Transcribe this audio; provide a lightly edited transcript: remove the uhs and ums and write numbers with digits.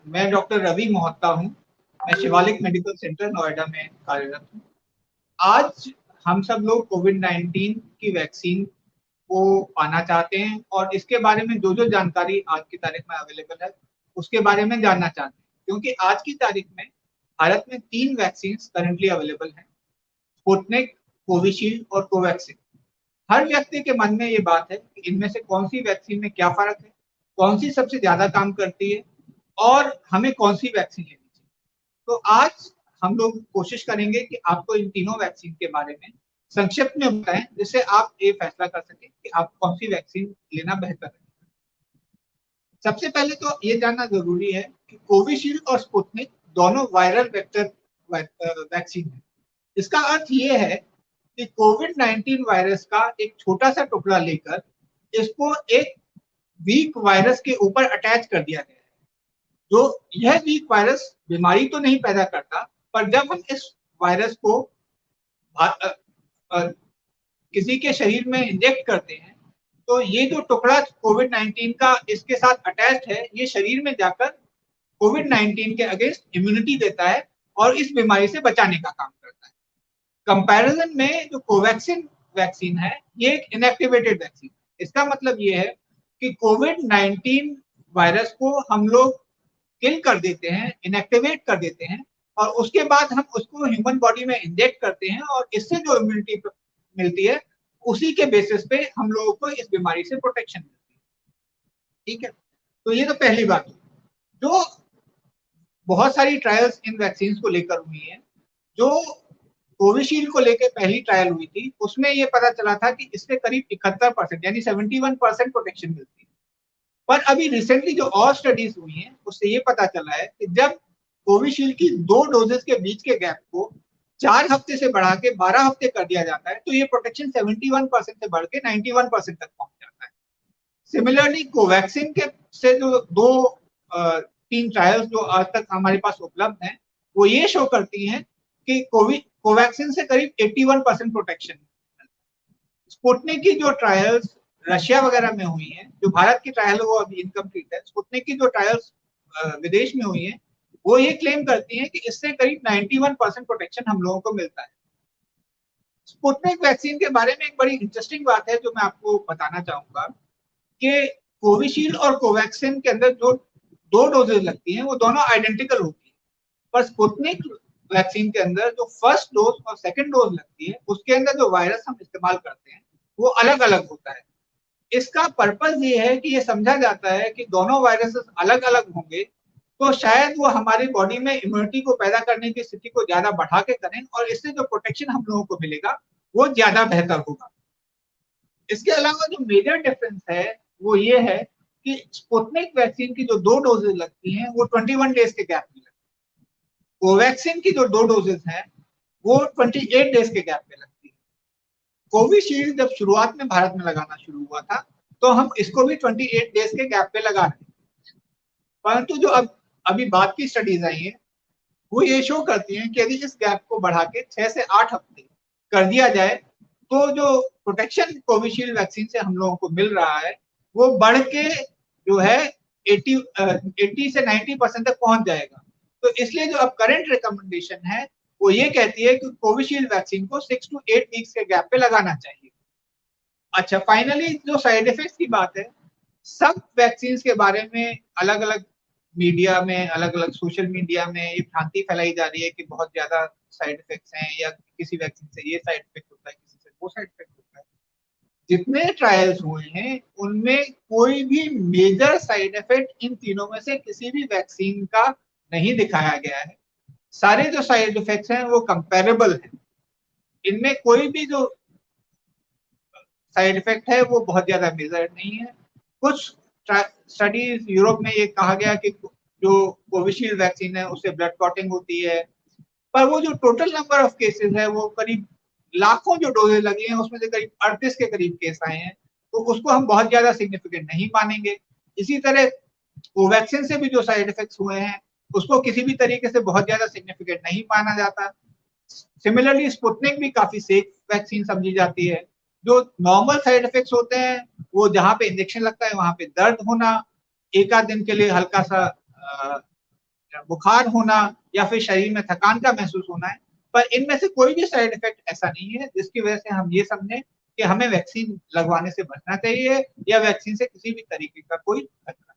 मैं डॉक्टर रवि मोहता हूँ। मैं शिवालिक मेडिकल सेंटर नोएडा में कार्यरत हूँ। आज हम सब लोग कोविड-19 की वैक्सीन को पाना चाहते हैं और इसके बारे में जो-जो जानकारी आज की तारीख में अवेलेबल है, उसके बारे में जानना चाहते हैं। क्योंकि आज की तारीख में भारत में 3 वैक्सीन्स करंटली अवेलेबल हैं, स्पुतनिक, कोविशील्ड और कोवैक्सिन। हर व्यक्ति के मन में ये बात है कि इनमें से कौन-सी वैक्सीन में क्या फ़र्क है, कौन-सी सबसे ज़्यादा काम करती है और हमें कौन-सी वैक्सीन लेनी चाहिए। तो आज हम लोग कोशिश करेंगे कि आपको इन तीनों वैक्सीन के बारे में संक्षिप्त में बताएँ, जिससे आप ये फैसला कर सकें कि आप कौन-सी वैक्सीन लेना बेहतर है। सबसे पहले तो ये जानना ज़रूरी है कि कोविशील्ड और स्पुतनिक दोनों वायरल वेक्टर वैक्सीन है। इसका अर्थ ये है कि कोविड-19 वायरस का एक छोटा-सा टुकड़ा लेकर इसको एक वीक वायरस के ऊपर अटैच कर दिया गया है। जो यह वीक वायरस बीमारी तो नहीं पैदा करता, पर जब हम इस वायरस को अ अ अ, किसी के शरीर में इंजेक्ट करते हैं, तो ये जो टुकड़ा कोविड-19 का इसके साथ अटैच्ड है, ये शरीर में जाकर कोविड-19 के अगेंस्ट इम्यूनिटी देता है और इस बीमारी से बचाने का काम करता है। कंपैरिज़न में जो कोवैक्सिन वैक्सीन है, ये एक इनएक्टिवेटेड वैक्सीन है। इसका मतलब ये है कि कोविड-19 वायरस को हम लोग किल कर देते हैं, इनएक्टिवेट कर देते हैं और उसके बाद हम उसको ह्यूमन बॉडी में इंजेक्ट करते हैं और इससे जो इम्यूनिटी मिलती है, उसी के बेसिस पे हम लोगों को इस बीमारी से प्रोटेक्शन मिलती है। ठीक है? तो ये तो पहली बात हुई। जो बहुत सारी ट्रायल्स इन वैक्सीन्स को लेकर हुई हैं। जो कोविशील्ड को लेके पहली ट्रायल हुई थी, उसमें ये पता चला था कि इससे करीब 71% यानी 71% प्रोटेक्शन मिलती है। पर अभी रिसेंटली जो और स्टडीज हुई हैं, उससे ये पता चला है कि जब कोविशील्ड की 2 डोजेस के बीच के गैप को 4 हफ्ते से बढ़ा के 12 हफ्ते कर दिया जाता है, तो ये प्रोटेक्शन 71% से बढ़ के 91% तक पहुंच जाता है। सिमिलरली कोवैक्सिन के से जो 3 ट्रायल्स जो आज तक हमारे पास उपलब्ध हैं, वो ये शो करती हैं कि कोवैक्सिन से करीब 81% प्रोटेक्शन। स्पुतनिक की जो ट्रायल्स रशिया वगैरह में हुई हैं, जो भारत की ट्रायल है वो अभी इनकम्प्लीट है। स्पुतनिक की जो ट्रायल्स विदेश में हुई हैं, वो ये क्लेम करती हैं कि इससे करीब 91% प्रोटेक्शन हम लोगों को मिलता है। स्पुतनिक वैक्सीन के बारे में एक बड़ी इंटरेस्टिंग बात है जो मैं आपको बताना चाहूँगा कि कोविशील्ड और कोवैक्सिन के अंदर जो 2 डोजेज लगती हैं, वो दोनों आइडेंटिकल होती हैं। पर स्पुतनिक वैक्सीन के अंदर जो फर्स्ट डोज और सेकंड डोज लगती है, उसके अंदर जो वायरस हम इस्तेमाल करते हैं, वो अलग-अलग होता है। इसका पर्पस ये है कि ये समझा जाता है कि दोनों वायरसेस अलग-अलग होंगे, तो शायद वो हमारी बॉडी में इम्यूनिटी को पैदा करने की स्थिति को ज़्यादा बढ़ा के करें और इससे जो प्रोटेक्शन हम लोगों को मिलेगा, वो ज़्यादा बेहतर होगा। इसके अलावा जो मेजर डिफरेंस है, वो ये है कि स्पुतनिक वैक्सीन की जो 2 डोजेज लगती हैं, वो 21 डेज़ के गैप में लगती है। कोवैक्सिन की जो 2 डोजेज हैं, वो 28 डेज़ के गैप में लगती है। कोविशील्ड जब शुरुआत में भारत में लगाना शुरू हुआ था, तो हम इसको भी 28 डेज़ के गैप पे लगा रहे हैं। परंतु जो अभी बाद की स्टडीज आई हैं, वो ये शो करती हैं कि यदि इस गैप को बढ़ा के 6 से 8 हफ्ते कर दिया जाए, तो जो प्रोटेक्शन कोविशील्ड वैक्सीन से हम लोगों को मिल रहा है, वो बढ़ के जो है 80 से 90% तक पहुंच जाएगा। तो इसलिए जो अब करंट रिकमेंडेशन है, वो ये कहती है कि कोविशील्ड वैक्सीन को 6 टू 8 वीक्स के गैप पे लगाना चाहिए। अच्छा, फाइनली जो साइड इफेक्ट्स की बात है, सब वैक्सीन्स के बारे में अलग-अलग मीडिया में, अलग-अलग सोशल मीडिया में ये भ्रांति फैलाई जा रही है कि बहुत ज़्यादा साइड इफेक्ट्स हैं या किसी वैक्सीन से ये साइड इफेक्ट होता है, किसी से वो साइड इफेक्ट होता है। जितने ट्रायल्स हुए हैं, उनमें कोई भी मेजर साइड इफेक्ट इन तीनों में से किसी भी वैक्सीन का नहीं दिखाया गया है। सारे जो साइड इफेक्ट्स हैं, वो कंपैरेबल हैं। इनमें कोई भी जो साइड इफेक्ट है वो बहुत ज्यादा मेजर नहीं है। कुछ स्टडीज यूरोप में ये कहा गया कि जो कोविशील्ड वैक्सीन है उससे ब्लड क्लॉटिंग होती है, पर वो जो टोटल नंबर ऑफ केसेस है वो करीब लाखों जो डोजेज लगी हैं उसमें से करीब 38 के करीब केस आए हैं, तो उसको हम बहुत ज्यादा सिग्निफिकेंट नहीं मानेंगे। इसी तरह कोवैक्सीन से भी जो साइड इफेक्ट्स हुए हैं उसको किसी भी तरीके से बहुत ज्यादा सिग्निफिकेंट नहीं माना जाता। सिमिलरली स्पुतनिक भी काफी सेफ वैक्सीन समझी जाती है। जो नॉर्मल साइड इफेक्ट्स होते हैं, वो जहाँ पे इंजेक्शन लगता है वहां पे दर्द होना, एक आध दिन के लिए हल्का सा बुखार होना या फिर शरीर में थकान का महसूस होना है, पर इनमें से कोई भी साइड इफेक्ट ऐसा नहीं है जिसकी वजह से हम ये समझें कि हमें वैक्सीन लगवाने से बचना चाहिए या वैक्सीन से किसी भी तरीके का कोई खतरा